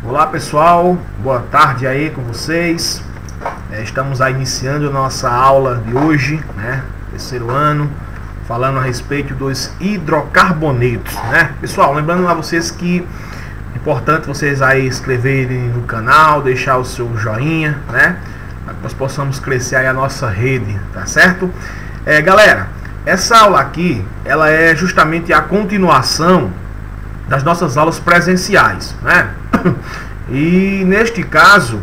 Olá pessoal, boa tarde aí com vocês. Estamos aí iniciando a nossa aula de hoje, né? Terceiro ano, falando a respeito dos hidrocarbonetos, né? Pessoal, lembrando a vocês que é importante vocês aí inscreverem no canal, deixar o seu joinha, né? Para que nós possamos crescer aí a nossa rede, tá certo? Galera, essa aula aqui, ela é justamente a continuação das nossas aulas presenciais, né? E neste caso,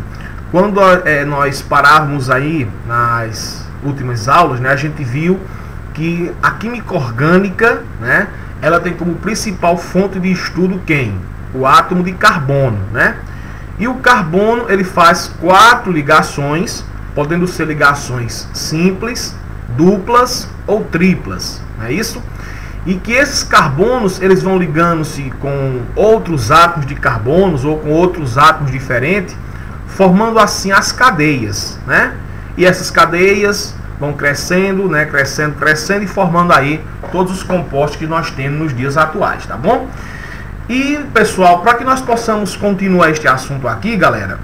quando nós pararmos aí nas últimas aulas, né, a gente viu que a química orgânica, né, ela tem como principal fonte de estudo quem? O átomo de carbono, né? E o carbono, ele faz 4 ligações, podendo ser ligações simples, duplas ou triplas, não é isso? E que esses carbonos, eles vão ligando-se com outros átomos de carbonos ou com outros átomos diferentes, formando assim as cadeias, né? E essas cadeias vão crescendo, né? Crescendo e formando aí todos os compostos que nós temos nos dias atuais, tá bom? E, pessoal, para que nós possamos continuar este assunto aqui, galera,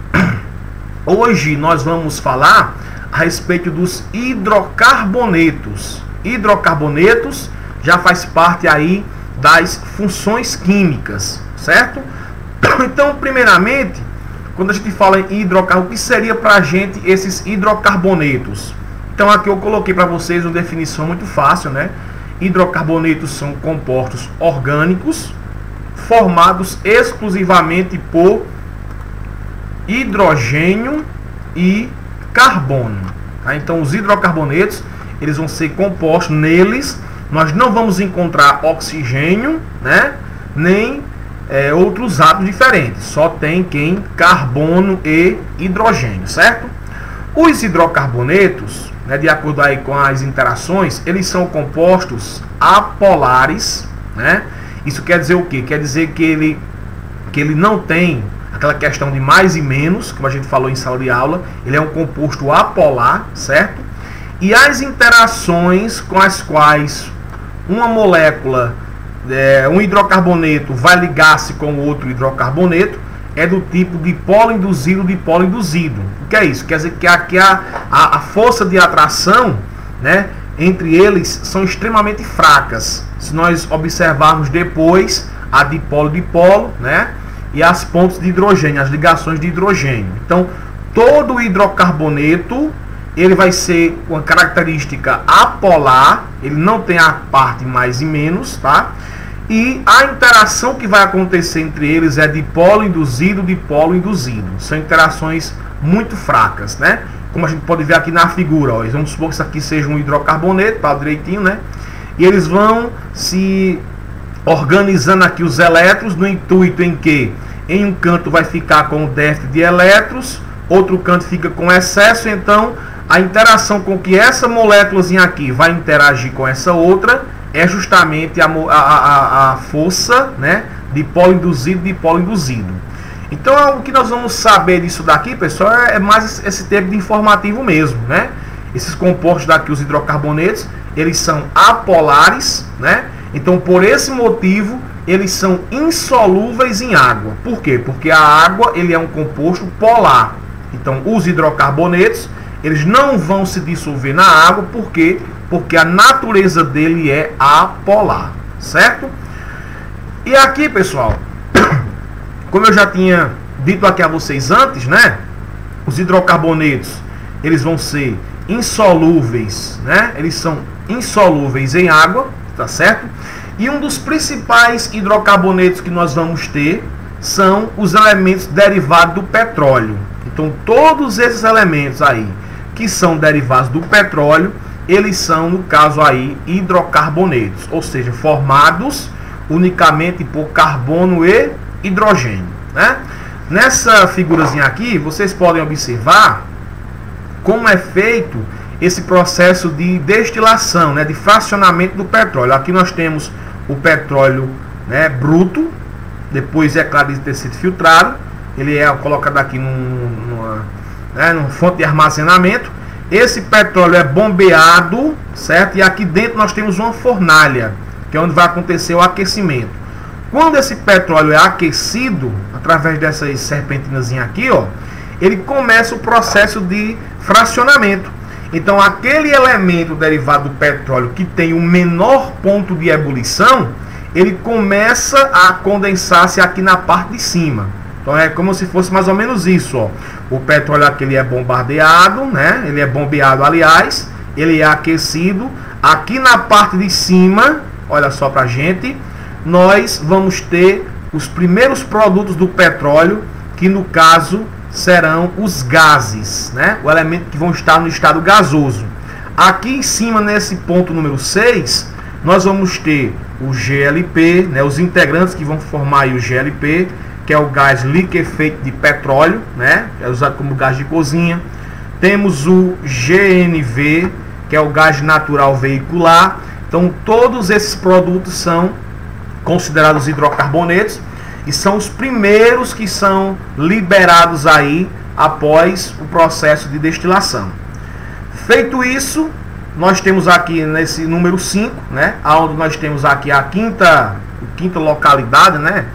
hoje nós vamos falar a respeito dos hidrocarbonetos. Hidrocarbonetos já faz parte aí das funções químicas, certo? Então, primeiramente, quando a gente fala em hidrocarbonetos, o que seria para a gente esses hidrocarbonetos? Então, aqui eu coloquei para vocês uma definição muito fácil, né? Hidrocarbonetos são compostos orgânicos formados exclusivamente por hidrogênio e carbono, tá? Então, os hidrocarbonetos, eles vão ser compostos, neles nós não vamos encontrar oxigênio, né, nem outros átomos diferentes. Só tem quem? Carbono e hidrogênio, certo? Os hidrocarbonetos, né, de acordo aí com as interações, eles são compostos apolares, né? Isso quer dizer o quê? Quer dizer que ele não tem aquela questão de mais e menos, como a gente falou em sala de aula. Ele é um composto apolar, certo? E as interações com as quais uma molécula, um hidrocarboneto, vai ligar-se com outro hidrocarboneto, é do tipo dipolo induzido, dipolo induzido. O que é isso? Quer dizer que aqui a força de atração, né, entre eles são extremamente fracas. Se nós observarmos depois a dipolo-dipolo, né, e as pontes de hidrogênio, as ligações de hidrogênio. Então, todo hidrocarboneto, ele vai ser uma característica apolar, ele não tem a parte mais e menos, tá? E a interação que vai acontecer entre eles é dipolo induzido, dipolo induzido. São interações muito fracas, né? Como a gente pode ver aqui na figura, ó. Vamos supor que isso aqui seja um hidrocarboneto, tá direitinho, né? E eles vão se organizando aqui os elétrons no intuito em que em um canto vai ficar com o déficit de elétrons, outro canto fica com excesso. Então a interação com que essa moléculazinha aqui vai interagir com essa outra é justamente a força, né, dipolo induzido, dipolo induzido. Então, o que nós vamos saber disso daqui, pessoal, é mais esse tipo de informativo mesmo, né? Esses compostos daqui, os hidrocarbonetos, eles são apolares, né? Então, por esse motivo, eles são insolúveis em água. Por quê? Porque a água, ele é um composto polar. Então, os hidrocarbonetos, eles não vão se dissolver na água. Por quê? Porque a natureza dele é apolar, certo? E aqui, pessoal, como eu já tinha dito aqui a vocês antes, né? Os hidrocarbonetos, eles vão ser insolúveis, né? Eles são insolúveis em água, tá certo? E um dos principais hidrocarbonetos que nós vamos ter são os elementos derivados do petróleo. Então, todos esses elementos aí que são derivados do petróleo, eles são, no caso aí, hidrocarbonetos, ou seja, formados unicamente por carbono e hidrogênio, né? Nessa figurazinha aqui, vocês podem observar como é feito esse processo de destilação, né, de fracionamento do petróleo. Aqui nós temos o petróleo, né, bruto, depois, é claro, de ter sido filtrado, ele é colocado aqui numa fonte de armazenamento. Esse petróleo é bombeado, certo? E aqui dentro nós temos uma fornalha, que é onde vai acontecer o aquecimento. quando esse petróleo é aquecido, através dessas serpentinazinhas aqui, ó, ele começa o processo de fracionamento. Então, aquele elemento derivado do petróleo que tem o menor ponto de ebulição, ele começa a condensar-se aqui na parte de cima. Então, é como se fosse mais ou menos isso, ó. O petróleo aqui ele é bombardeado, né? Ele é bombeado, aliás, ele é aquecido. Aqui na parte de cima, olha só pra gente, nós vamos ter os primeiros produtos do petróleo, que no caso serão os gases, né? O elemento que vão estar no estado gasoso. Aqui em cima, nesse ponto número 6, nós vamos ter o GLP, né? Os integrantes que vão formar aí o GLP, que é o gás liquefeito de petróleo, né? É usado como gás de cozinha. Temos o GNV, que é o gás natural veicular. Então, todos esses produtos são considerados hidrocarbonetos e são os primeiros que são liberados aí após o processo de destilação. Feito isso, nós temos aqui nesse número 5, né, onde nós temos aqui a quinta localidade, né,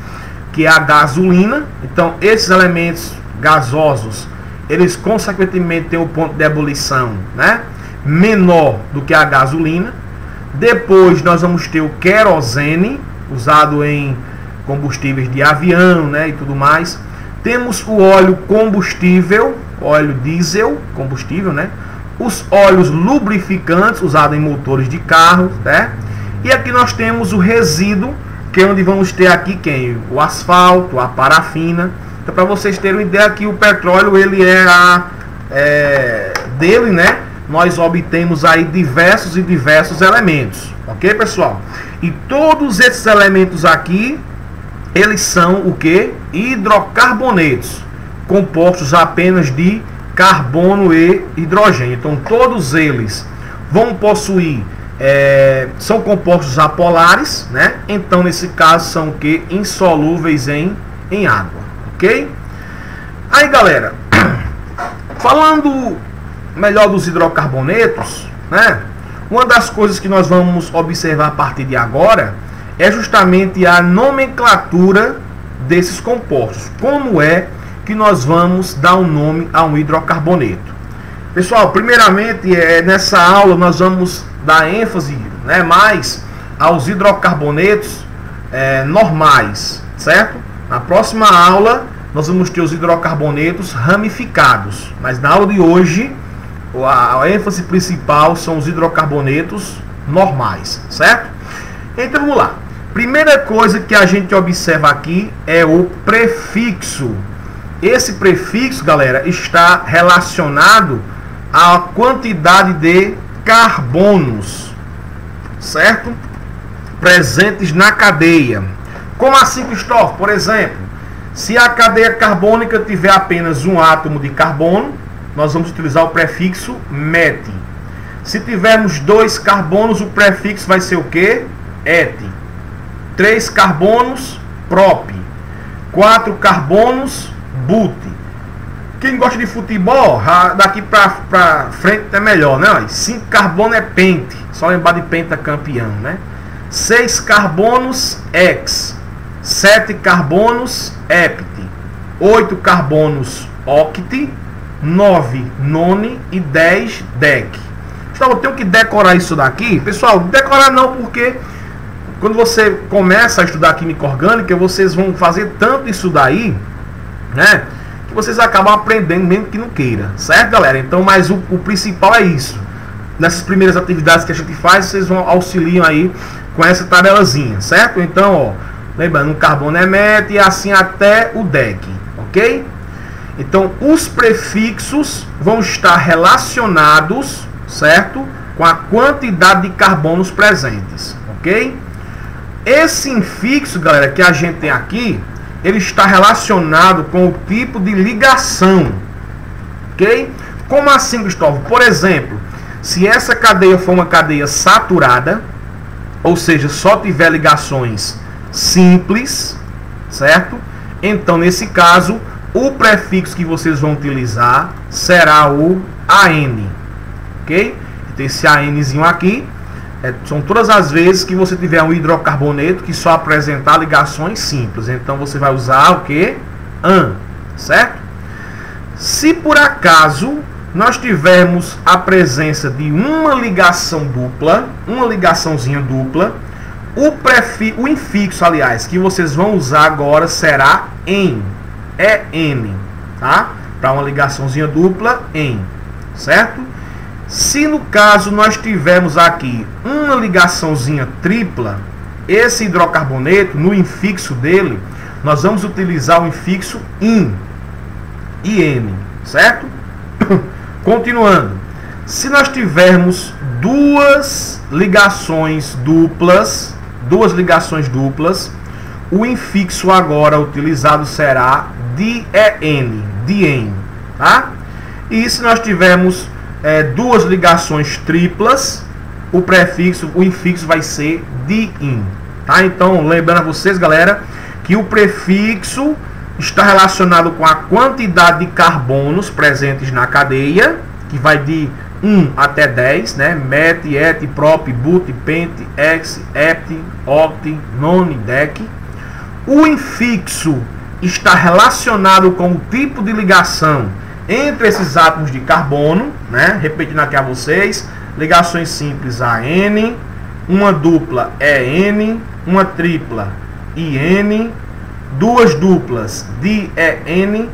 que é a gasolina. Então, esses elementos gasosos, eles consequentemente têm um ponto de ebulição, né, menor do que a gasolina. Depois nós vamos ter o querosene, usado em combustíveis de avião, né, e tudo mais. Temos o óleo combustível, óleo diesel, combustível, né? Os óleos lubrificantes, usados em motores de carros, né? E aqui nós temos o resíduo, que é onde vamos ter aqui quem? O asfalto, a parafina. Então, para vocês terem uma ideia, aqui o petróleo, ele dele, né? Nós obtemos aí diversos elementos, ok, pessoal? E todos esses elementos aqui, eles são o que? Hidrocarbonetos, compostos apenas de carbono e hidrogênio. Então, todos eles vão possuir, são compostos apolares, né? Então, nesse caso, são o que? Insolúveis em água, ok? Aí, galera, falando melhor dos hidrocarbonetos, né? Uma das coisas que nós vamos observar a partir de agora é justamente a nomenclatura desses compostos. Como é que nós vamos dar um nome a um hidrocarboneto? Pessoal, primeiramente, nessa aula nós vamos dar ênfase, né, mais aos hidrocarbonetos normais, certo? Na próxima aula nós vamos ter os hidrocarbonetos ramificados, mas na aula de hoje a ênfase principal são os hidrocarbonetos normais, certo? Então vamos lá. Primeira coisa que a gente observa aqui é o prefixo. Esse prefixo, galera, está relacionado à quantidade de carbonos, certo? Presentes na cadeia. Como assim, Cristóvão? Por exemplo, se a cadeia carbônica tiver apenas um átomo de carbono, nós vamos utilizar o prefixo met. Se tivermos 2 carbonos, o prefixo vai ser o que? Et. 3 carbonos, prop. 4 carbonos, but. Quem gosta de futebol, daqui pra frente é melhor, né? 5 carbonos é pente. Só lembrar de pentacampeão, né? 6 carbonos, ex. 7 carbonos, hept. 8 carbonos, oct. 9, none e 10, dec. Então eu tenho que decorar isso daqui. Pessoal, decorar não, porque quando você começa a estudar química orgânica, vocês vão fazer tanto isso daí, né, que vocês acabam aprendendo mesmo que não queira, certo, galera? Então, mas o principal é isso. Nessas primeiras atividades que a gente faz, vocês vão auxiliam aí com essa tabelazinha, certo? Então, ó, lembrando, o carbono é met e assim até o dec, ok? Então, os prefixos vão estar relacionados, certo, com a quantidade de carbonos presentes, ok? Esse infixo, galera, que a gente tem aqui, ele está relacionado com o tipo de ligação, ok? Como assim, Cristóvão? Por exemplo, se essa cadeia for uma cadeia saturada, ou seja, só tiver ligações simples, certo? Então, nesse caso, o prefixo que vocês vão utilizar será o AN, ok? Então, esse ANzinho aqui São todas as vezes que você tiver um hidrocarboneto que só apresentar ligações simples. Então você vai usar o que? AN, certo? Se por acaso nós tivermos a presença de uma ligação dupla, uma ligaçãozinha dupla, o infixo, aliás, que vocês vão usar agora será EN. É N, tá? Para uma ligaçãozinha dupla, EN, certo? Se no caso nós tivermos aqui uma ligaçãozinha tripla, esse hidrocarboneto, no infixo dele, nós vamos utilizar o infixo IN, certo? Continuando, se nós tivermos duas ligações duplas, o infixo agora utilizado será DEN, tá? E se nós tivermos duas ligações triplas, o infixo vai ser DIN, tá? Então, lembrando a vocês, galera, que o prefixo está relacionado com a quantidade de carbonos presentes na cadeia, que vai de 1 até 10, né? Met, et, prop, but, pent, ex, hept, oct, non, dec. O infixo está relacionado com o tipo de ligação entre esses átomos de carbono, né? Repetindo aqui a vocês: ligações simples AN, uma dupla EN, uma tripla IN, duas duplas DEN,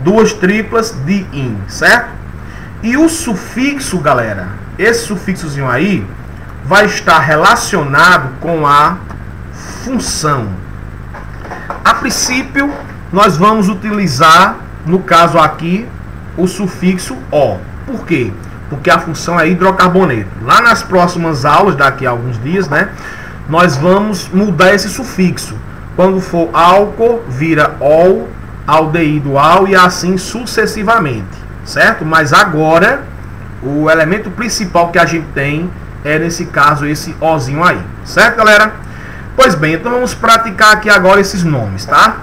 duas triplas DIN, certo? E o sufixo, galera, esse sufixozinho aí vai estar relacionado com a função. A princípio, nós vamos utilizar, no caso aqui, o sufixo O. Por quê? Porque a função é hidrocarboneto. Lá nas próximas aulas, daqui a alguns dias, né, nós vamos mudar esse sufixo. Quando for álcool, vira ol, aldeído al e assim sucessivamente, certo? Mas agora, o elemento principal que a gente tem é, nesse caso, esse Ozinho aí, certo, galera? Pois bem, então vamos praticar aqui agora esses nomes, tá?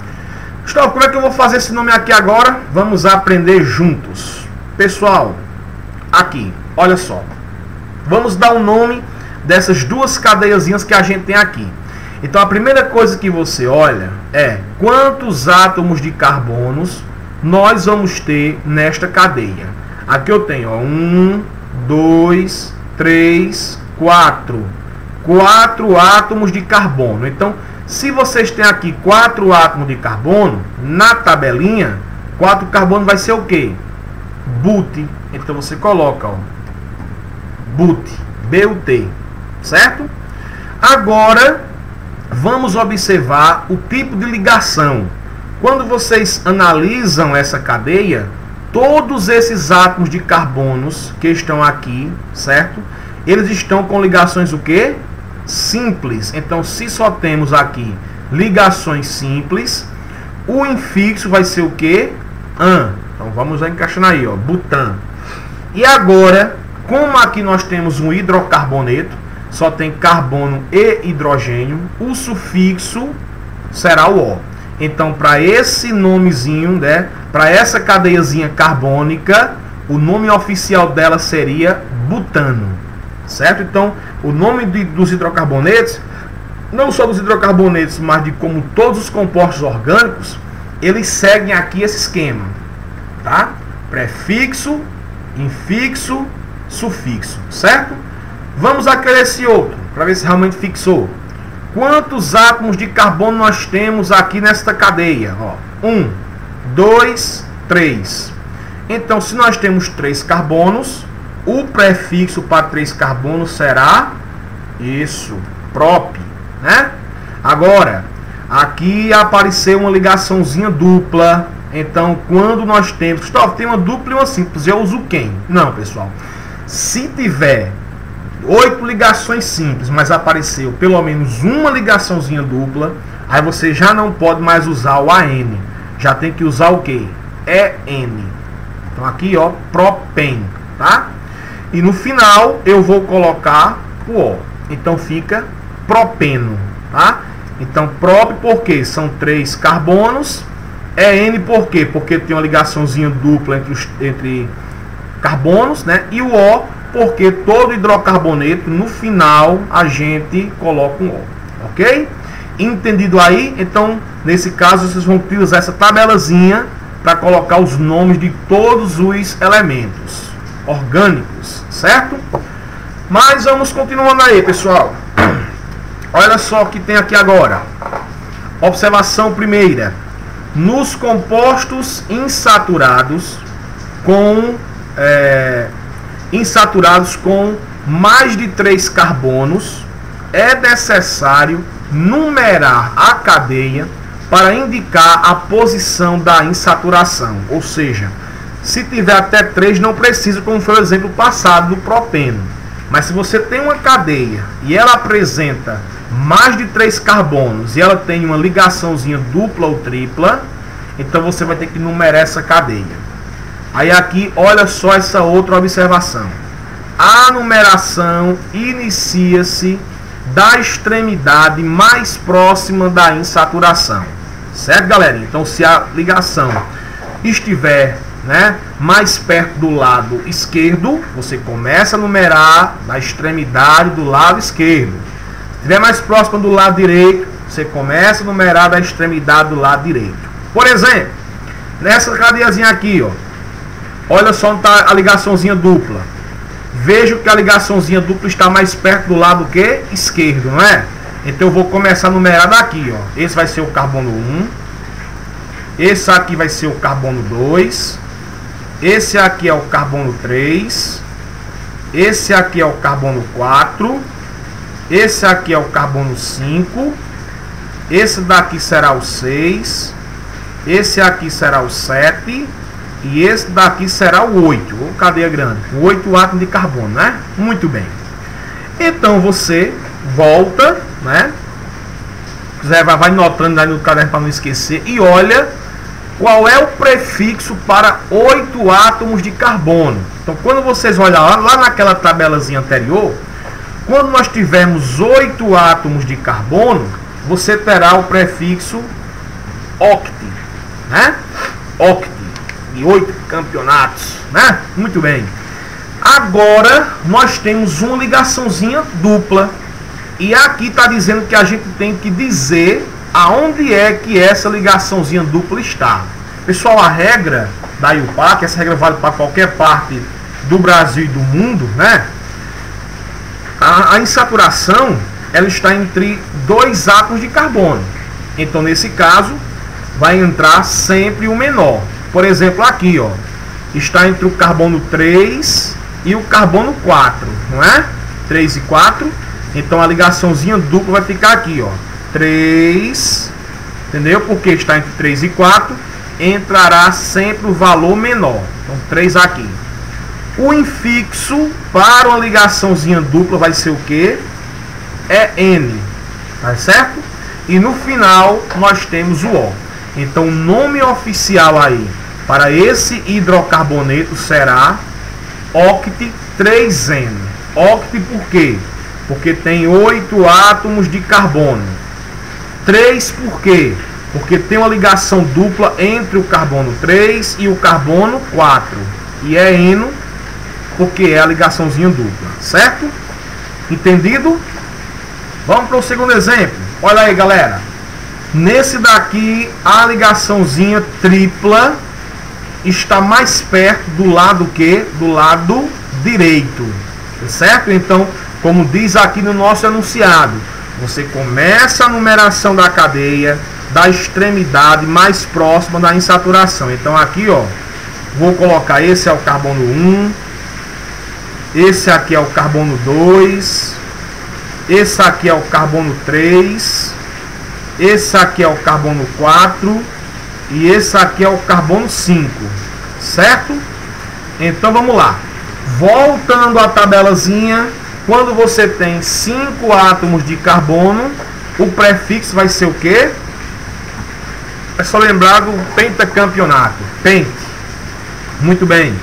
Gustavo, como é que eu vou fazer esse nome aqui agora? Vamos aprender juntos. Pessoal, aqui, olha só. Vamos dar um nome dessas duas cadeiazinhas que a gente tem aqui. Então a primeira coisa que você olha é quantos átomos de carbonos nós vamos ter nesta cadeia. Aqui eu tenho 1, 2, 3, 4. 4 átomos de carbono. Então, se vocês têm aqui 4 átomos de carbono, na tabelinha, 4 carbono vai ser o quê? But. Então você coloca, ó, but, BUT, certo? Agora, vamos observar o tipo de ligação. Quando vocês analisam essa cadeia, todos esses átomos de carbonos que estão aqui, certo? Eles estão com ligações o quê? Simples. Então, se só temos aqui ligações simples, o infixo vai ser o quê? AN. Então, vamos encaixando aí, ó, butan. E agora, como aqui nós temos um hidrocarboneto, só tem carbono e hidrogênio, o sufixo será o O. Então, para esse nomezinho, né, para essa cadeiazinha carbônica, o nome oficial dela seria butano, certo? Então, o nome dos hidrocarbonetos, não só dos hidrocarbonetos, mas de como todos os compostos orgânicos, eles seguem aqui esse esquema, tá? Prefixo, infixo, sufixo, certo? Vamos aquele esse outro, para ver se realmente fixou. Quantos átomos de carbono nós temos aqui nesta cadeia? 1, 2, 3. Então, se nós temos 3 carbonos, o prefixo para 3 carbonos será isso, prop, né? Agora, aqui apareceu uma ligaçãozinha dupla. Então, quando nós temos... Gustavo, tem uma dupla e uma simples. Eu uso quem? Não, pessoal. Se tiver 8 ligações simples, mas apareceu pelo menos uma ligaçãozinha dupla, aí você já não pode mais usar o AN. Já tem que usar o quê? EN. Então aqui, ó, propen, tá? E no final eu vou colocar o O. Então fica propeno, tá? Então prop porque são 3 carbonos. EN por quê? Porque tem uma ligaçãozinha dupla entre carbonos, né? E o O porque todo hidrocarboneto, no final, a gente coloca um O, ok? Entendido aí? Então, nesse caso, vocês vão utilizar essa tabelazinha para colocar os nomes de todos os elementos orgânicos, certo? Mas vamos continuando aí, pessoal. Olha só o que tem aqui agora. Observação primeira. Nos compostos insaturados com mais de 3 carbonos, é necessário numerar a cadeia para indicar a posição da insaturação. Ou seja, se tiver até 3 não precisa, como foi o exemplo passado do propeno. Mas se você tem uma cadeia e ela apresenta mais de 3 carbonos e ela tem uma ligaçãozinha dupla ou tripla, então você vai ter que numerar essa cadeia. Aí aqui, olha só essa outra observação. A numeração inicia-se da extremidade mais próxima da insaturação. Certo, galera? Então, se a ligação estiver, mais perto do lado esquerdo, você começa a numerar da extremidade do lado esquerdo. Se estiver mais próximo do lado direito, você começa a numerar da extremidade do lado direito. Por exemplo, nessa cadeiazinha aqui, ó, olha só onde está a ligaçãozinha dupla. Vejo que a ligaçãozinha dupla está mais perto do lado que esquerdo, não é? Então eu vou começar a numerar daqui, ó. Esse vai ser o carbono 1. Esse aqui vai ser o carbono 2. Esse aqui é o carbono 3. Esse aqui é o carbono 4. Esse aqui é o carbono 5. Esse daqui será o 6. Esse aqui será o 7. E esse daqui será o 8. Ou cadeia grande. 8 átomos de carbono, né? Muito bem. Então você volta, né? Vai notando aí no caderno para não esquecer. E olha qual é o prefixo para 8 átomos de carbono. Então, quando vocês olham lá naquela tabelazinha anterior, quando nós tivermos 8 átomos de carbono, você terá o prefixo oct, né? Oct, de 8 campeonatos, né? Muito bem. Agora, nós temos uma ligaçãozinha dupla. E aqui está dizendo que a gente tem que dizer aonde é que essa ligaçãozinha dupla está. Pessoal, a regra da IUPAC, essa regra vale para qualquer parte do Brasil e do mundo, né? A insaturação, ela está entre 2 átomos de carbono. Então, nesse caso, vai entrar sempre o menor. Por exemplo, aqui, ó, está entre o carbono 3 e o carbono 4, não é? 3 e 4. Então, a ligaçãozinha dupla vai ficar aqui, ó. 3, entendeu? Porque está entre 3 e 4, entrará sempre o valor menor. Então, 3 aqui. O infixo para uma ligaçãozinha dupla vai ser o quê? É N, tá certo? E no final, nós temos o O. Então, o nome oficial aí para esse hidrocarboneto será Oct3N. Oct por quê? Porque tem 8 átomos de carbono. 3 por quê? Porque tem uma ligação dupla entre o carbono 3 e o carbono 4. E é eno, porque é a ligaçãozinha dupla. Certo? Entendido? Vamos para o segundo exemplo. Olha aí, galera. Nesse daqui, a ligaçãozinha tripla está mais perto do lado que? Do lado direito. Certo? Então, como diz aqui no nosso enunciado, você começa a numeração da cadeia da extremidade mais próxima da insaturação. Então aqui, ó, vou colocar esse é o carbono 1, esse aqui é o carbono 2, esse aqui é o carbono 3, esse aqui é o carbono 4 e esse aqui é o carbono 5, certo? Então vamos lá. Voltando à tabelazinha, quando você tem 5 átomos de carbono, o prefixo vai ser o quê? É só lembrar do pentacampeonato. Pente. Muito bem.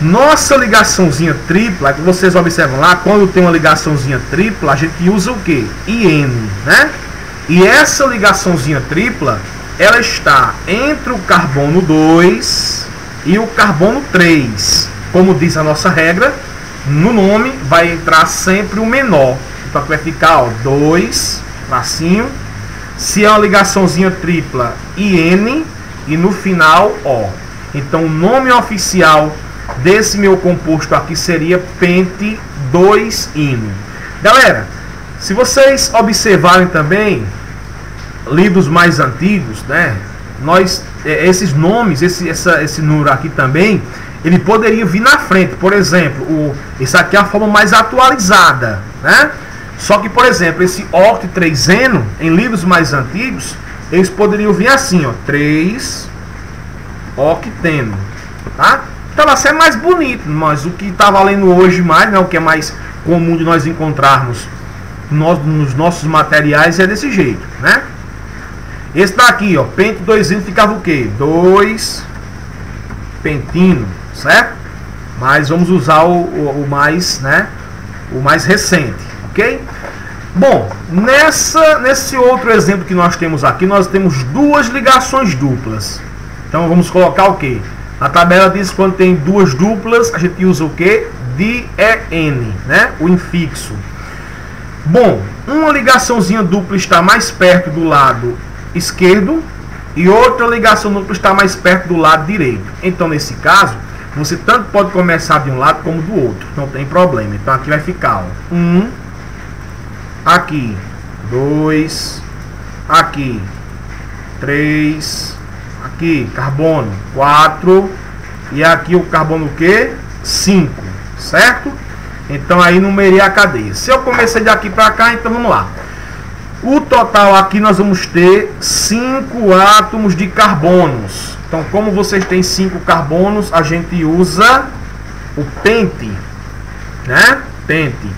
Nossa ligaçãozinha tripla, que vocês observam lá, quando tem uma ligaçãozinha tripla, a gente usa o quê? IN, né? E essa ligaçãozinha tripla, ela está entre o carbono 2 e o carbono 3. Como diz a nossa regra, no nome vai entrar sempre o menor. Então aqui vai ficar, ó, 2, tracinho. Se é uma ligaçãozinha tripla, IN, e no final, O. Então o nome oficial desse meu composto aqui seria pente 2-ino. Galera, se vocês observarem também livros mais antigos, né, esses nomes, esse número aqui também, ele poderia vir na frente. Por exemplo, esse aqui é a forma mais atualizada, né? Só que, por exemplo, esse oct 3-eno, em livros mais antigos, eles poderiam vir assim, ó, 3-octeno, tá? Então vai ser mais bonito, mas o que está valendo hoje mais, né, o que é mais comum de nós encontrarmos nos nossos materiais é desse jeito, né? Esse daqui, ó, pente 2-ino, ficava o quê? 2-pentino, certo? Mas vamos usar o mais, né, o mais recente, ok? Bom, nesse outro exemplo que nós temos aqui, nós temos duas ligações duplas. Então vamos colocar o quê? A tabela diz que quando tem duas duplas, a gente usa o quê? DEN, né? O infixo. Bom, uma ligaçãozinha dupla está mais perto do lado esquerdo e outra ligação dupla está mais perto do lado direito. Então, nesse caso, você tanto pode começar de um lado como do outro. Não tem problema. Então, aqui vai ficar, ó, 1, aqui, 2, aqui, 3, aqui, carbono 4 e aqui o carbono o quê? 5, certo? Então aí numerei a cadeia. Se eu comecei de aqui para cá, então vamos lá. O total aqui nós vamos ter 5 átomos de carbonos. Então, como vocês têm 5 carbonos, a gente usa o pente, né? Pente.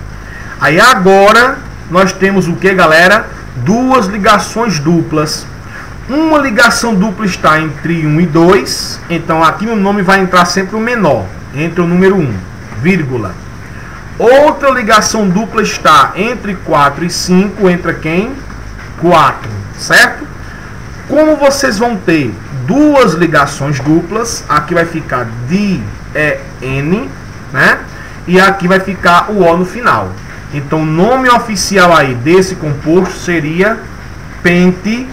Aí agora nós temos o que, galera? Duas ligações duplas. Uma ligação dupla está entre 1 e 2. Então aqui no nome vai entrar sempre o menor, entre o número 1, vírgula. Outra ligação dupla está entre 4 e 5, entra quem? 4, certo? Como vocês vão ter duas ligações duplas, aqui vai ficar DEN, né? E aqui vai ficar o O no final. Então o nome oficial aí desse composto seria pente,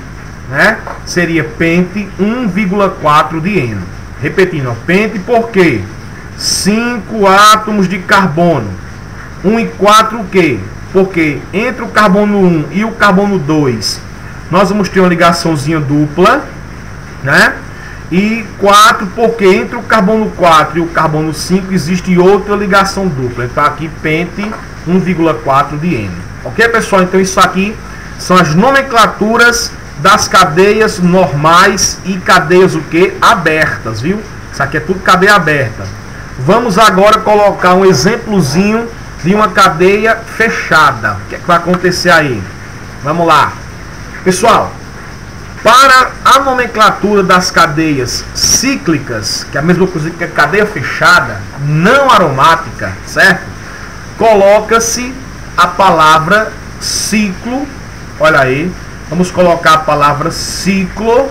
né? Seria pente 1,4 dieno. Repetindo, ó, pente porque 5 átomos de carbono. 1 e 4 o quê? Porque entre o carbono 1 e o carbono 2 nós vamos ter uma ligaçãozinha dupla, né? E 4 porque entre o carbono 4 e o carbono 5 existe outra ligação dupla. Então aqui pente 1,4 dieno. Ok, pessoal? Então isso aqui são as nomenclaturas das cadeias normais e cadeias o que? Abertas, viu? Isso aqui é tudo cadeia aberta. Vamos agora colocar um exemplozinho de uma cadeia fechada. O que é que vai acontecer aí? Vamos lá. Pessoal, para a nomenclatura das cadeias cíclicas, que é a mesma coisa que a cadeia fechada, não aromática, certo? Coloca-se a palavra ciclo. Olha aí. Vamos colocar a palavra ciclo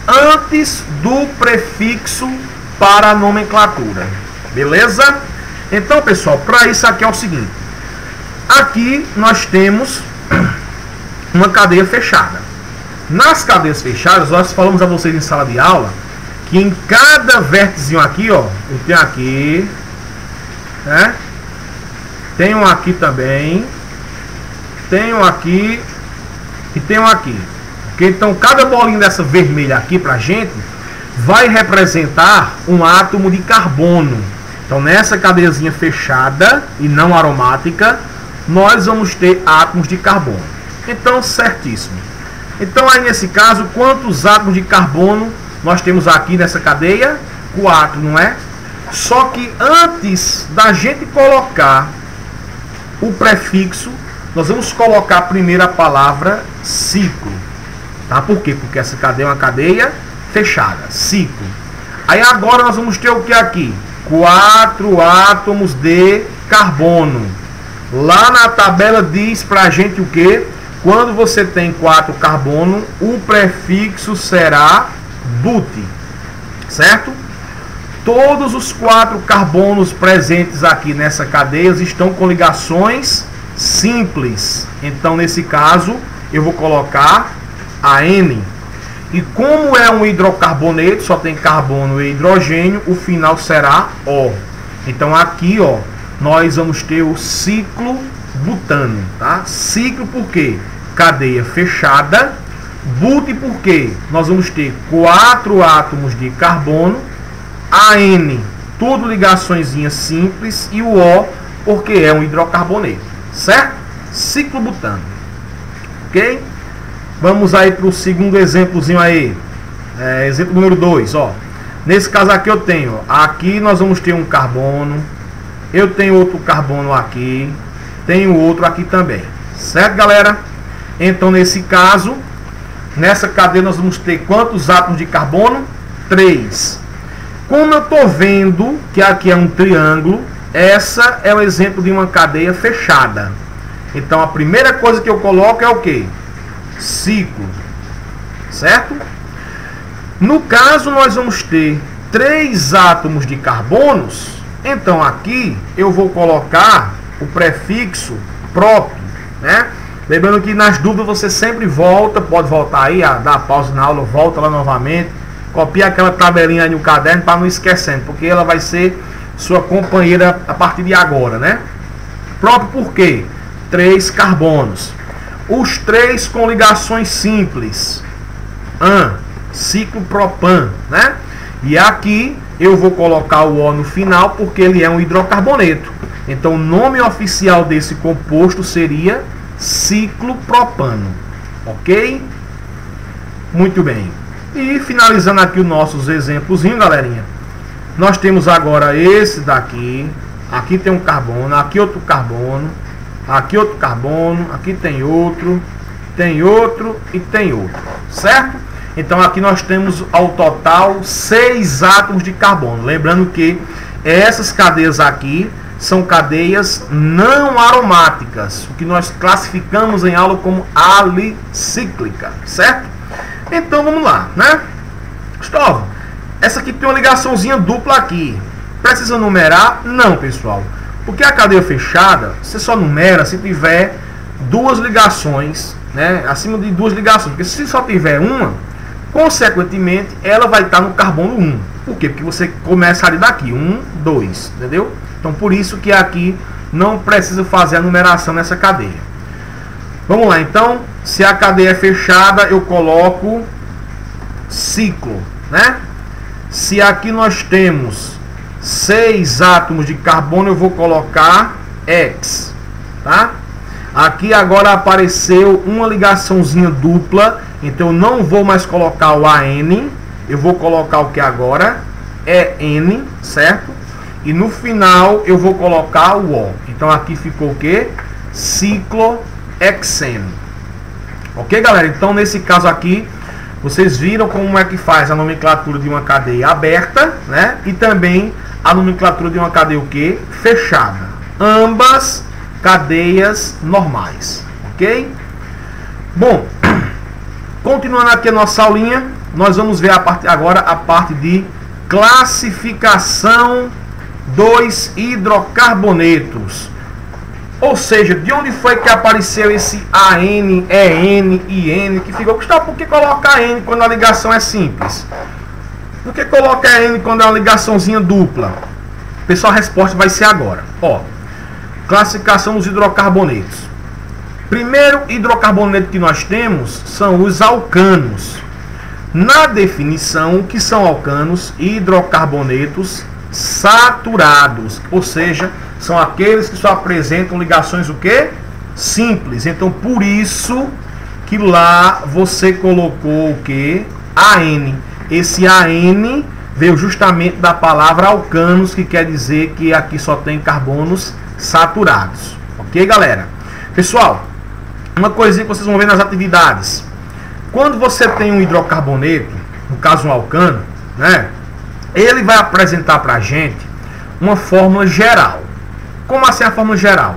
antes do prefixo para a nomenclatura. Beleza? Então, pessoal, para isso aqui é o seguinte. Aqui nós temos uma cadeia fechada. Nas cadeias fechadas, nós falamos a vocês em sala de aula que em cada vértice aqui, ó, eu tenho aqui, né? Tenho aqui também, tenho aqui e tenho aqui. Okay? Então, cada bolinha dessa vermelha aqui pra gente vai representar um átomo de carbono. Então, nessa cadeiazinha fechada e não aromática, nós vamos ter átomos de carbono. Então, certíssimo. Então, aí nesse caso, quantos átomos de carbono nós temos aqui nessa cadeia? 4, não é? Só que antes da gente colocar o prefixo, nós vamos colocar primeiro a palavra ciclo. Tá? Por quê? Porque essa cadeia é uma cadeia fechada. Ciclo. Aí agora nós vamos ter o que aqui? 4 átomos de carbono. Lá na tabela diz pra gente o que? Quando você tem 4 carbono, o prefixo será but, certo? todos os 4 carbonos presentes aqui nessa cadeia estão com ligações simples. Então, nesse caso, eu vou colocar a N. E como é um hidrocarboneto, só tem carbono e hidrogênio, o final será O. Então, aqui, ó, nós vamos ter o ciclo butano, tá? Ciclo por quê? Cadeia fechada. But porque nós vamos ter 4 átomos de carbono, a N, tudo ligaçõezinhas simples, e o O porque é um hidrocarboneto, certo? Ciclo butano, ok? Vamos aí para o segundo exemplozinho aí, exemplo número 2, ó. Nesse caso aqui eu tenho, aqui nós vamos ter um carbono, eu tenho outro carbono aqui, tenho outro aqui também, certo, galera? Então, nesse caso, nessa cadeia nós vamos ter quantos átomos de carbono? 3. Como eu estou vendo que aqui é um triângulo, essa é o exemplo de uma cadeia fechada. Então, a primeira coisa que eu coloco é o que? Ciclo, certo? No caso, nós vamos ter 3 átomos de carbonos. Então, aqui eu vou colocar o prefixo próprio, né? Lembrando que nas dúvidas você sempre volta, pode voltar aí, dá pausa na aula, volta lá novamente, copia aquela tabelinha aí no caderno para não esquecendo, porque ela vai ser sua companheira a partir de agora, né? Próprio por quê? 3 carbonos. Os 3 com ligações simples. Ciclo propan, né? E aqui eu vou colocar o O no final porque ele é um hidrocarboneto. Então o nome oficial desse composto seria ciclopropano, ok? Muito bem. E finalizando aqui os nossos exemplos, galerinha, nós temos agora esse daqui. Aqui tem um carbono, aqui outro carbono, aqui outro carbono, aqui tem outro e tem outro, certo? Então aqui nós temos ao total 6 átomos de carbono. Lembrando que essas cadeias aqui são cadeias não aromáticas, o que nós classificamos em aula como alicíclica, certo? Então vamos lá, né? Cristóvão, essa aqui tem uma ligaçãozinha dupla aqui. Precisa numerar? Não, pessoal. Porque a cadeia fechada, você só numera se tiver 2 ligações, né? Acima de 2 ligações. Porque se só tiver uma, consequentemente, ela vai estar no carbono 1. Por quê? Porque você começa ali daqui, 1, 2, entendeu? Então, por isso que aqui não precisa fazer a numeração nessa cadeia. Vamos lá, então, se a cadeia é fechada, eu coloco ciclo, né? Se aqui nós temos 6 átomos de carbono, eu vou colocar X, tá? Aqui agora apareceu uma ligaçãozinha dupla, então eu não vou mais colocar o AN, eu vou colocar o que agora? EN, certo? E no final eu vou colocar o O. Então aqui ficou o que? Ciclohexeno. Ok, galera? Então nesse caso aqui, vocês viram como é que faz a nomenclatura de uma cadeia aberta, né? E também a nomenclatura de uma cadeia o quê? Fechada. Ambas cadeias normais. Ok? Bom, continuando aqui a nossa aulinha, nós vamos ver agora a parte de classificação dos hidrocarbonetos. Ou seja, de onde foi que apareceu esse AN, EN e N que ficou? Gustavo, por que coloca N quando a ligação é simples? Por que coloca N quando é uma ligaçãozinha dupla? Pessoal, a resposta vai ser agora. Ó, classificação dos hidrocarbonetos. Primeiro hidrocarboneto que nós temos são os alcanos. Na definição, o que são alcanos? Hidrocarbonetos saturados, ou seja, são aqueles que só apresentam ligações o quê? Simples. Então, por isso que lá você colocou o quê? AN. Esse AN veio justamente da palavra alcanos, que quer dizer que aqui só tem carbonos saturados. Ok, galera? Pessoal, uma coisinha que vocês vão ver nas atividades. Quando você tem um hidrocarboneto, no caso um alcano, né? Ele vai apresentar para a gente uma fórmula geral. Como assim a fórmula geral?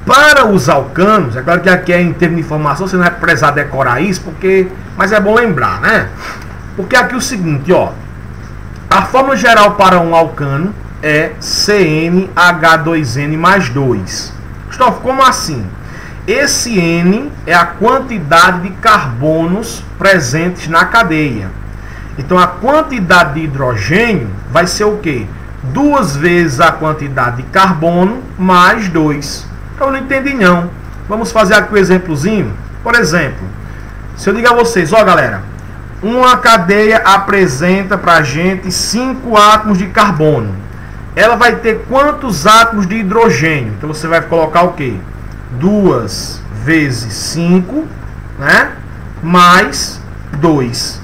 Para os alcanos, é claro que aqui é em termos de informação, você não vai precisar decorar isso, mas é bom lembrar, né? Porque aqui é o seguinte, ó, A fórmula geral para um alcano é CnH2n mais 2. Cristóvão, como assim? Esse N é a quantidade de carbonos presentes na cadeia. Então a quantidade de hidrogênio vai ser o quê? 2 vezes a quantidade de carbono mais 2. Então eu não entendi não. Vamos fazer aqui um exemplozinho. Por exemplo, se eu digo a vocês, ó galera, uma cadeia apresenta pra gente 5 átomos de carbono. Ela vai ter quantos átomos de hidrogênio? Então você vai colocar o quê? 2 vezes 5, né? Mais 2.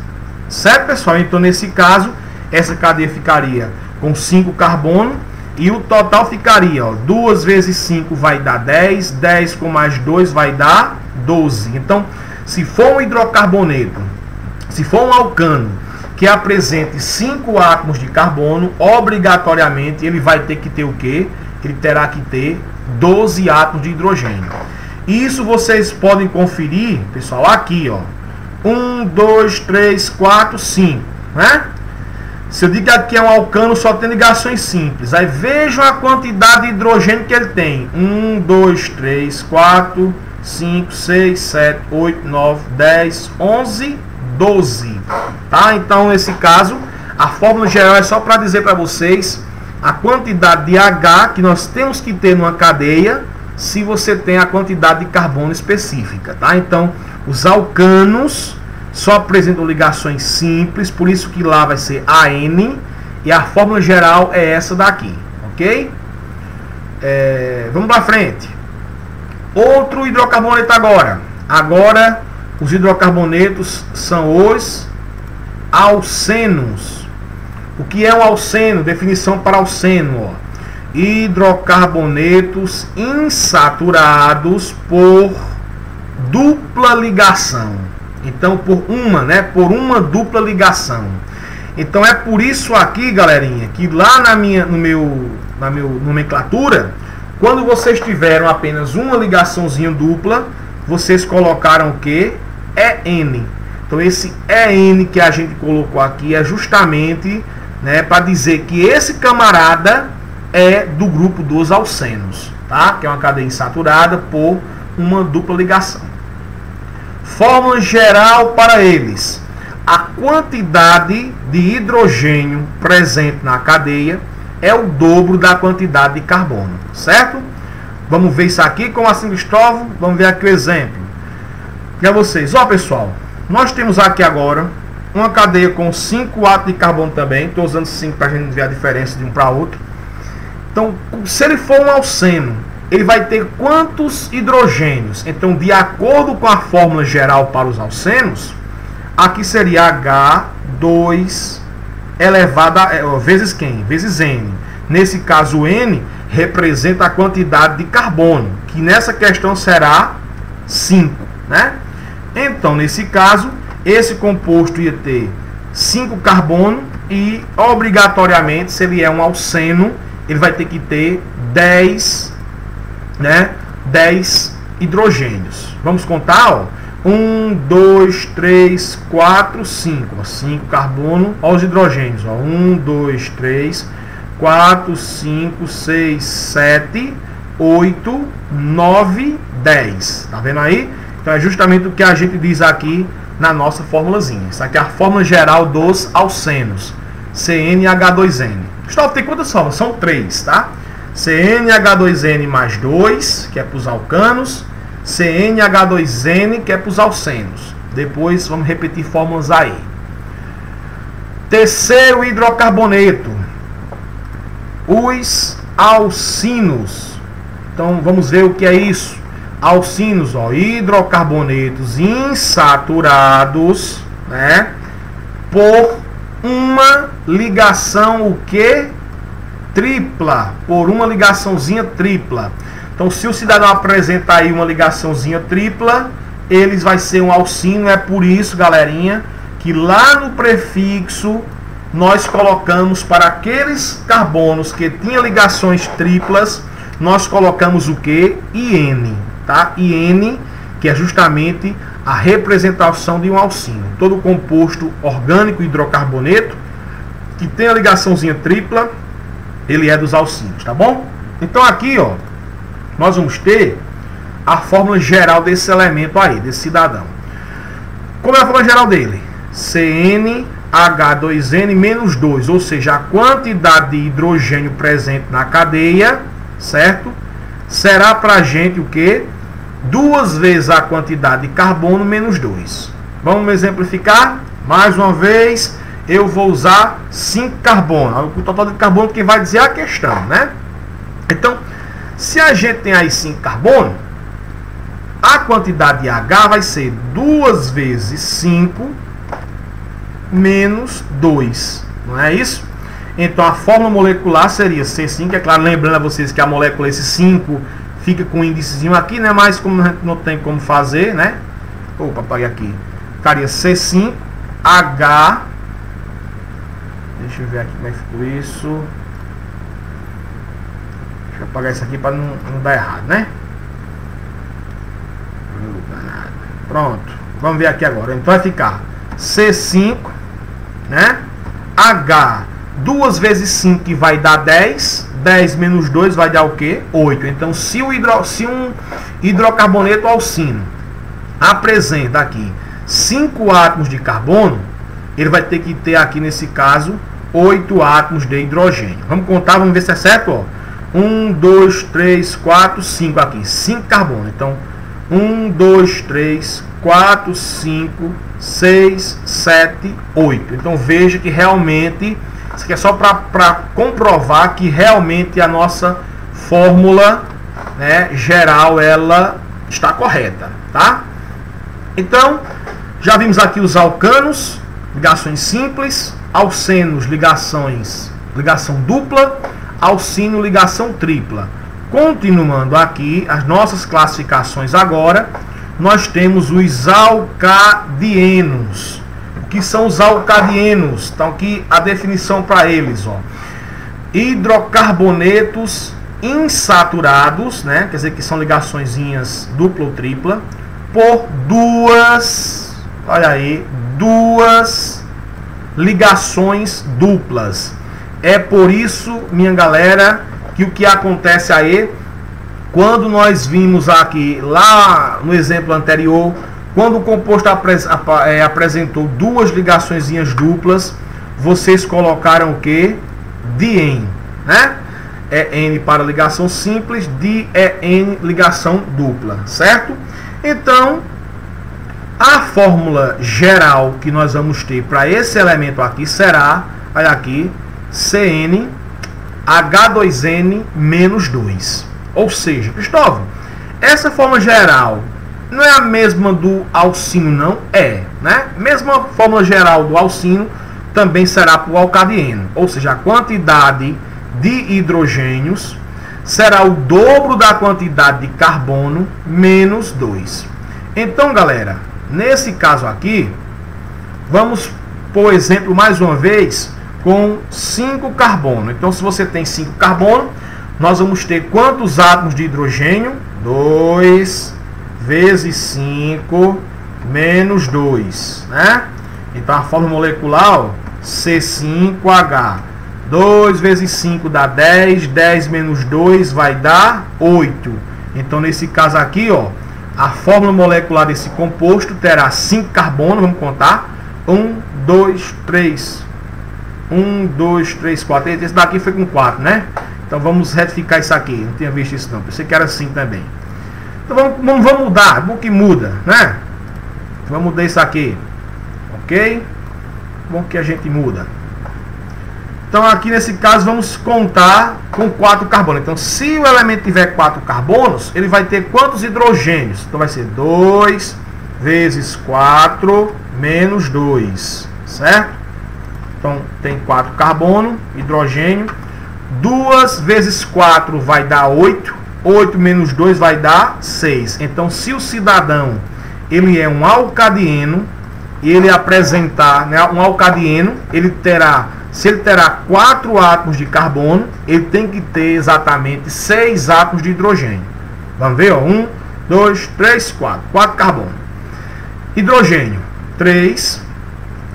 Certo, pessoal? Então, nesse caso, essa cadeia ficaria com 5 carbono e o total ficaria, ó, 2 vezes 5 vai dar 10, 10 com mais 2 vai dar 12. Então, se for um hidrocarboneto, se for um alcano que apresente 5 átomos de carbono, obrigatoriamente ele vai ter que ter o quê? Ele terá que ter 12 átomos de hidrogênio. Isso vocês podem conferir, pessoal, aqui, ó. 1, 2, 3, 4, 5, né? Se eu digo que aqui é um alcano, só tem ligações simples. Aí vejam a quantidade de hidrogênio que ele tem. 1, 2, 3, 4, 5, 6, 7, 8, 9, 10, 11, 12. Tá? Então, nesse caso, a fórmula geral é só para dizer para vocês a quantidade de H que nós temos que ter numa cadeia se você tem a quantidade de carbono específica, tá? Então, os alcanos só apresentam ligações simples, por isso que lá vai ser AN, e a fórmula geral é essa daqui, ok? Vamos para frente. Outro hidrocarboneto agora. Agora, os hidrocarbonetos são os alcenos. O que é um alceno? Definição para alceno, ó. Hidrocarbonetos insaturados por dupla ligação. Então, por uma dupla ligação. Então, é por isso aqui, galerinha, que lá na minha nomenclatura, quando vocês tiveram apenas uma ligaçãozinha dupla, vocês colocaram o que? EN. Então, esse EN que a gente colocou aqui é justamente, né, para dizer que esse camarada é do grupo dos alcenos, tá? Que é uma cadeia insaturada por uma dupla ligação. Fórmula geral para eles: a quantidade de hidrogênio presente na cadeia é o dobro da quantidade de carbono, certo? Vamos ver isso aqui, como assim, Cristóvão? Vamos ver aqui o exemplo. Para vocês, ó pessoal, nós temos aqui agora uma cadeia com 5 átomos de carbono também. Estou usando 5 para a gente ver a diferença de um para outro. Então, se ele for um alceno, ele vai ter quantos hidrogênios? Então, de acordo com a fórmula geral para os alcenos, aqui seria H2 elevado a, vezes quem? Vezes N. Nesse caso, o N representa a quantidade de carbono, que nessa questão será 5, né? Então, nesse caso, esse composto ia ter 5 carbono e, obrigatoriamente, se ele é um alceno, ele vai ter que ter 10, né? 10 hidrogênios. Vamos contar, ó. 1, 2, 3, 4, 5. 5 carbono. Olha os hidrogênios, ó. 1, 2, 3, 4, 5, 6, 7, 8, 9, 10. Tá vendo aí? Então é justamente o que a gente diz aqui na nossa formulazinha. Isso aqui é a fórmula geral dos alcenos. CnH2n. Gustavo, tem quantas fórmulas? São 3, tá? CnH2n mais 2, que é para os alcanos. CnH2n, que é para os alcenos. Depois vamos repetir fórmulas aí. Terceiro hidrocarboneto, os alcinos. Então vamos ver o que é isso. Alcinos, ó, hidrocarbonetos insaturados, né, por uma ligação, o que? Tripla, por uma ligaçãozinha tripla. Então, se o cidadão apresentar aí uma ligaçãozinha tripla, eles vai ser um alcino. É por isso, galerinha, que lá no prefixo nós colocamos para aqueles carbonos que tinham ligações triplas, nós colocamos o que? IN, tá? IN, que é justamente a representação de um alcino. Todo composto orgânico hidrocarboneto que tem a ligaçãozinha tripla, ele é dos alcínios, tá bom? Então aqui, ó, nós vamos ter a fórmula geral desse elemento aí, desse cidadão. Como é a fórmula geral dele? CnH2n menos 2, ou seja, a quantidade de hidrogênio presente na cadeia, certo? Será pra gente o quê? 2 vezes a quantidade de carbono menos 2. Vamos exemplificar? Mais uma vez, eu vou usar 5 carbono. O total de carbono que vai dizer a questão, né? Então, se a gente tem aí 5 carbono, a quantidade de H vai ser 2 vezes 5 menos 2. Não é isso? Então, a fórmula molecular seria C5. É claro, lembrando a vocês que a molécula, esse 5, fica com um índicezinho aqui, né? Mas como a gente não tem como fazer, né? Opa, apaguei aqui. Ficaria C5H. Deixa eu ver aqui como é que ficou isso. Deixa eu apagar isso aqui para não dar errado, né? Pronto. Vamos ver aqui agora. Então vai ficar C5, né? H 2 vezes 5 que vai dar 10. 10 menos 2 vai dar o quê? 8. Então se um hidrocarboneto alcino apresenta aqui 5 átomos de carbono, ele vai ter que ter aqui nesse caso 8 átomos de hidrogênio. Vamos contar, vamos ver se é certo, ó. 1, 2, 3, 4, 5 aqui, 5 carbono. Então 1, 2, 3, 4, 5, 6, 7, 8. Então veja que realmente isso aqui é só para comprovar que realmente a nossa fórmula, né, geral, ela está correta, tá? Então, já vimos aqui os alcanos, ligações simples, alcenos, ligação dupla, alcino, ligação tripla. Continuando aqui as nossas classificações agora, nós temos os alcadienos. O que são os alcadienos? Então aqui a definição para eles, ó. Hidrocarbonetos insaturados, né? Quer dizer que são ligaçõezinhas dupla ou tripla, por duas, olha aí, duas ligações duplas. É por isso, minha galera, que o que acontece aí, quando nós vimos aqui, lá no exemplo anterior, quando o composto apresentou duas ligaçõezinhas duplas, vocês colocaram o que? Dien, né? É N para ligação simples, di é N ligação dupla, certo? Então, a fórmula geral que nós vamos ter para esse elemento aqui será, olha aqui, CN H2N menos 2. Ou seja, Cristóvão, essa fórmula geral não é a mesma do alcino, não? É, né? Mesma fórmula geral do alcino também será para o alcadieno. Ou seja, a quantidade de hidrogênios será o dobro da quantidade de carbono menos 2. Então, galera, nesse caso aqui, vamos, por exemplo, mais uma vez, com 5 carbono. Então, se você tem 5 carbono, nós vamos ter quantos átomos de hidrogênio? 2 vezes 5 menos 2, né? Então, a fórmula molecular, ó, C5H. 2 vezes 5 dá 10. 10 menos 2 vai dar 8. Então, nesse caso aqui, ó, a fórmula molecular desse composto terá 5 carbono. Vamos contar. 1, 2, 3. 1, 2, 3, 4. Esse daqui foi com 4, né? Então vamos retificar isso aqui. Não tinha visto isso não. Pensei que era assim também. Então vamos mudar. Bom que muda, né? Vamos mudar isso aqui. Ok? Bom que a gente muda. Então aqui nesse caso vamos contar com 4 carbonos. Então se o elemento tiver 4 carbonos, ele vai ter quantos hidrogênios? Então vai ser 2 vezes 4 menos 2. Certo? Então tem 4 carbono, hidrogênio. 2 vezes 4 vai dar 8. 8 menos 2 vai dar 6. Então, se o cidadão ele é um alcadieno, e ele apresentar, né, um alcadieno, ele terá, se ele terá 4 átomos de carbono, ele tem que ter exatamente 6 átomos de hidrogênio. Vamos ver, ó, 1, 2, 3, 4. 4 carbono. Hidrogênio, 3.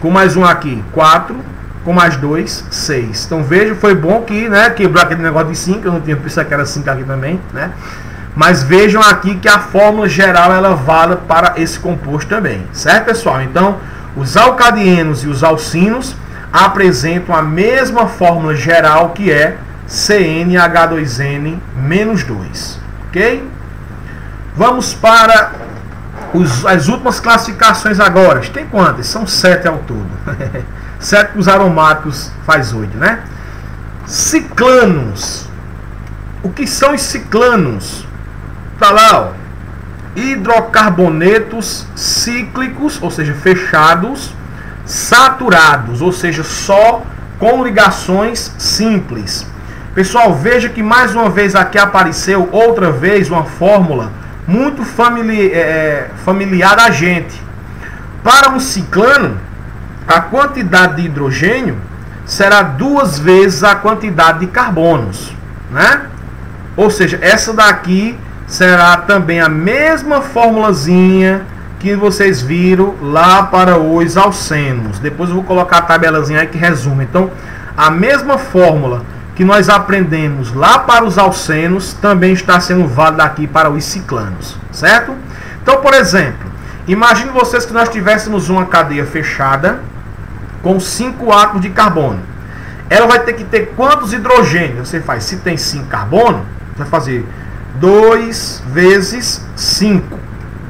Com mais um aqui, 4. com mais 2, 6. Então veja, foi bom que, né, quebrou aquele negócio de 5, eu não tinha pensado que era 5 aqui também, né? Mas vejam aqui que a fórmula geral ela vale para esse composto também, certo, pessoal? Então, os alcadienos e os alcinos apresentam a mesma fórmula geral, que é CnH2n menos 2, ok? Vamos para as últimas classificações agora. Tem quantas? São 7 ao todo. 7 com os aromáticos faz 8, né? Ciclanos. O que são os ciclanos? Tá lá, ó. Hidrocarbonetos cíclicos, ou seja, fechados, saturados, ou seja, só com ligações simples. Pessoal, veja que mais uma vez aqui apareceu outra vez uma fórmula muito familiar a gente. Para um ciclano, a quantidade de hidrogênio será 2 vezes a quantidade de carbonos, né? Ou seja, essa daqui será também a mesma formulazinha que vocês viram lá para os alcenos. Depois eu vou colocar a tabelazinha aí que resume. Então, a mesma fórmula que nós aprendemos lá para os alcenos também está sendo válida aqui para os ciclanos, certo? Então, por exemplo, imagine vocês que nós tivéssemos uma cadeia fechada com 5 átomos de carbono. Ela vai ter que ter quantos hidrogênios? Você faz, se tem 5 carbono, vai fazer 2 vezes 5,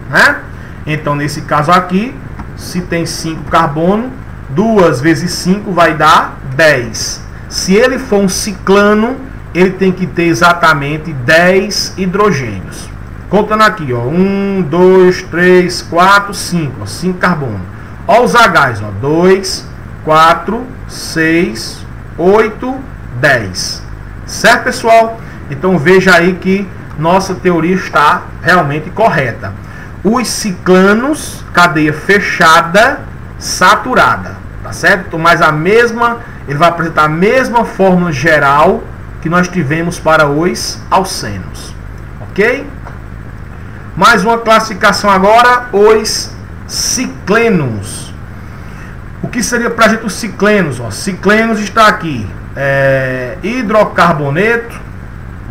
né? Então, nesse caso aqui, se tem 5 carbono, 2 vezes 5 vai dar 10. Se ele for um ciclano, ele tem que ter exatamente 10 hidrogênios. Contando aqui, ó, 1, 2, 3, 4, 5, 5 carbono. Ó os H's, ó, 2, 4, 6, 8, 10. Certo, pessoal? Então veja aí que nossa teoria está realmente correta. Os ciclanos, cadeia fechada, saturada, tá certo? Mas ele vai apresentar a mesma fórmula geral que nós tivemos para os alcenos, ok? Mais uma classificação agora, os ciclenos. O que seria para a gente os ciclenos? Ó, ciclenos está aqui, hidrocarboneto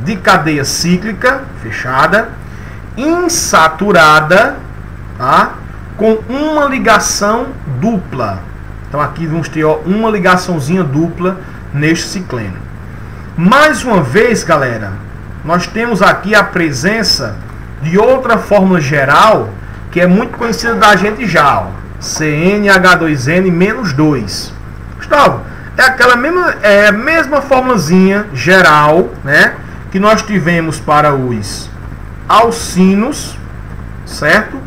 de cadeia cíclica, fechada, insaturada, tá? Com uma ligação dupla. Então aqui vamos ter, ó, uma ligaçãozinha dupla neste cicleno. Mais uma vez, galera, nós temos aqui a presença de outra fórmula geral que é muito conhecida da gente já, ó, CnH2n menos 2. Gustavo, é aquela mesma formulazinha geral, né, que nós tivemos para os alcinos, certo?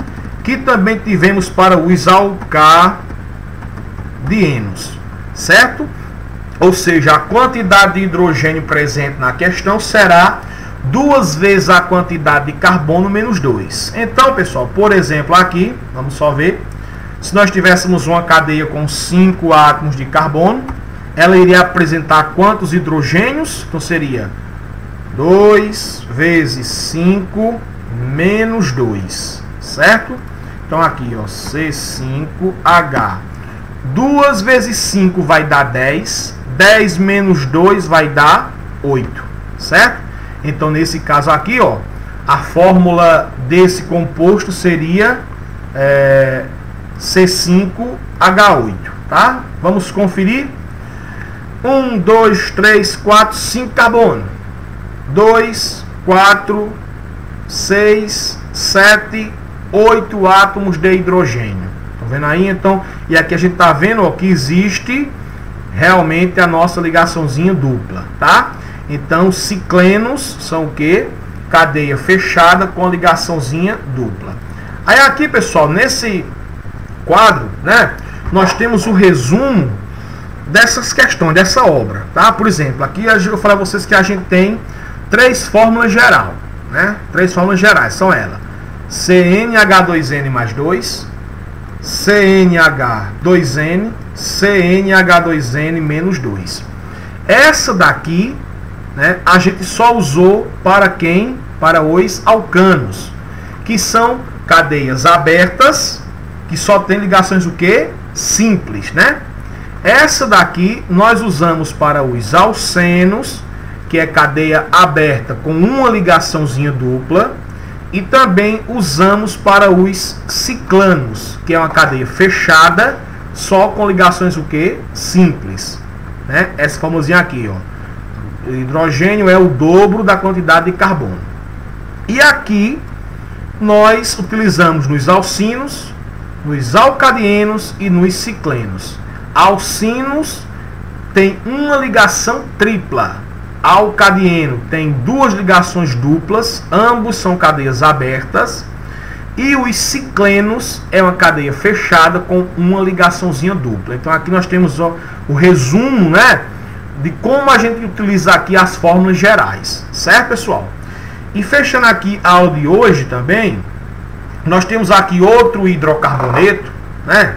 Que também tivemos para os alcadienos, certo? Ou seja, a quantidade de hidrogênio presente na questão será 2 vezes a quantidade de carbono menos 2. Então, pessoal, por exemplo, aqui, vamos só ver, se nós tivéssemos uma cadeia com 5 átomos de carbono, ela iria apresentar quantos hidrogênios? Então seria 2 vezes 5 menos 2, certo? Então aqui, ó, C5H. 2 vezes 5 vai dar 10. 10 menos 2 vai dar 8, certo? Então nesse caso aqui, ó, a fórmula desse composto seria C5H8, tá? Vamos conferir. 1, 2, 3, 4, 5 carbono. 2, 4, 6, 7, 8 átomos de hidrogênio. Estão vendo aí? Então, e aqui a gente está vendo, ó, que existe realmente a nossa ligaçãozinha dupla, tá? Então, ciclenos são o quê? Cadeia fechada com ligaçãozinha dupla. Aí aqui, pessoal, nesse quadro, né, nós temos o resumo dessas questões, dessa obra, tá? Por exemplo, aqui eu falei a vocês que a gente tem 3 fórmulas gerais, né? 3 fórmulas gerais, são elas: CnH2n mais 2, CnH2n, CnH2n menos 2. Essa daqui, né, a gente só usou para quem? Para os alcanos, que são cadeias abertas, que só tem ligações o quê? Simples, né? Essa daqui nós usamos para os alcenos, que é cadeia aberta com uma ligaçãozinha dupla, e também usamos para os ciclanos, que é uma cadeia fechada, só com ligações o que? Simples, né? Essa famosinha aqui, ó. O hidrogênio é o dobro da quantidade de carbono. E aqui nós utilizamos nos alcinos, nos alcadienos e nos ciclenos. Alcinos tem uma ligação tripla. Alcadieno tem duas ligações duplas, ambos são cadeias abertas. E os ciclenos é uma cadeia fechada com uma ligaçãozinha dupla. Então aqui nós temos o resumo, né, de como a gente utiliza aqui as fórmulas gerais, certo, pessoal? E fechando aqui a aula de hoje também, nós temos aqui outro hidrocarboneto, né,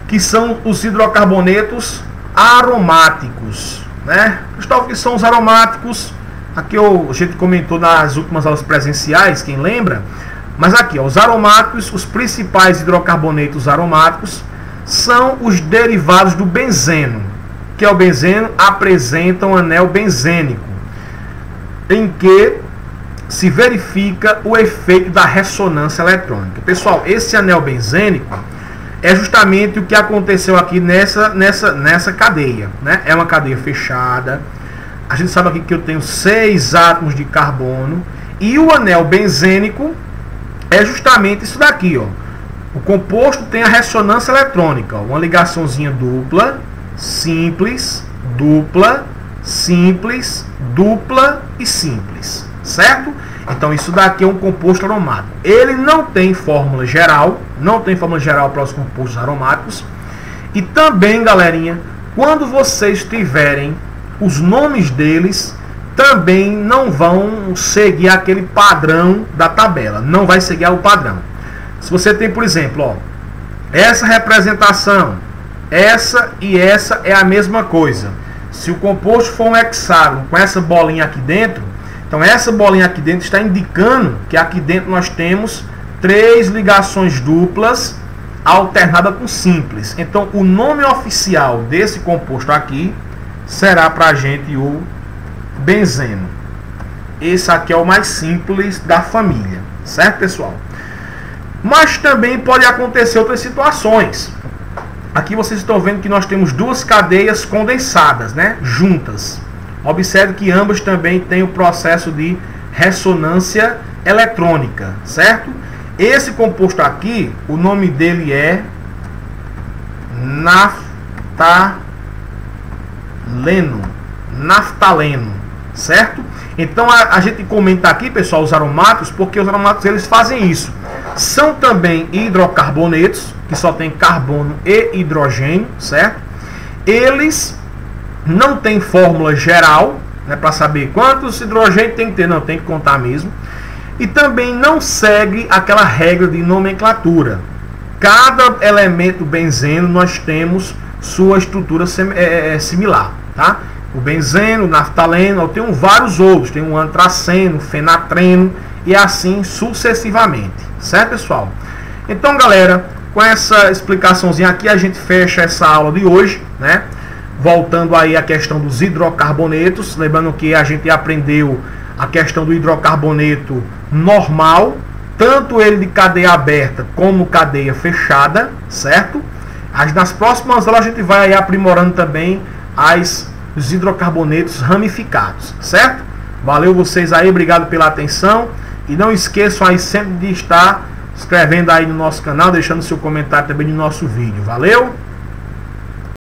que são os hidrocarbonetos aromáticos, né? Gustavo, que são os aromáticos? Aqui a gente comentou nas últimas aulas presenciais, quem lembra? Mas aqui, ó, os aromáticos, os principais hidrocarbonetos aromáticos são os derivados do benzeno, que é o benzeno, apresenta um anel benzênico, em que se verifica o efeito da ressonância eletrônica. Pessoal, esse anel benzênico é justamente o que aconteceu aqui nessa cadeia, né? É uma cadeia fechada. A gente sabe aqui que eu tenho 6 átomos de carbono. E o anel benzênico é justamente isso daqui, ó. O composto tem a ressonância eletrônica, ó, uma ligaçãozinha dupla, simples, dupla, simples, dupla e simples, certo? Então isso daqui é um composto aromático. Ele não tem fórmula geral, para os compostos aromáticos. E também, galerinha, quando vocês tiverem os nomes deles, também não vão seguir aquele padrão da tabela, não vai seguir o padrão. Se você tem, por exemplo, ó, essa representação, essa e essa é a mesma coisa. Se o composto for um hexágono com essa bolinha aqui dentro, então essa bolinha aqui dentro está indicando que aqui dentro nós temos 3 ligações duplas alternada com simples. Então o nome oficial desse composto aqui será para a gente o benzeno. Esse aqui é o mais simples da família, certo, pessoal? Mas também pode acontecer outras situações. Aqui vocês estão vendo que nós temos 2 cadeias condensadas, né, juntas. Observe que ambas também têm o processo de ressonância eletrônica, certo? Esse composto aqui, o nome dele é naftaleno, certo? Então a gente comenta aqui, pessoal, os aromáticos, porque os aromáticos eles fazem isso. São também hidrocarbonetos, que só tem carbono e hidrogênio, certo? Eles não tem fórmula geral, né, para saber quantos hidrogênios tem que ter, não, tem que contar mesmo. E também não segue aquela regra de nomenclatura. Cada elemento benzeno nós temos sua estrutura similar, tá? O benzeno, o naftaleno, eu tenho vários outros, tem o antraceno, fenatreno e assim sucessivamente, certo, pessoal? Então, galera, com essa explicaçãozinha aqui a gente fecha essa aula de hoje, né? Voltando aí à questão dos hidrocarbonetos, lembrando que a gente aprendeu a questão do hidrocarboneto normal, tanto ele de cadeia aberta como cadeia fechada, certo? Nas próximas aulas a gente vai aí aprimorando também os hidrocarbonetos ramificados, certo? Valeu vocês aí, obrigado pela atenção. E não esqueçam aí sempre de estar se inscrevendo aí no nosso canal, deixando seu comentário também no nosso vídeo. Valeu!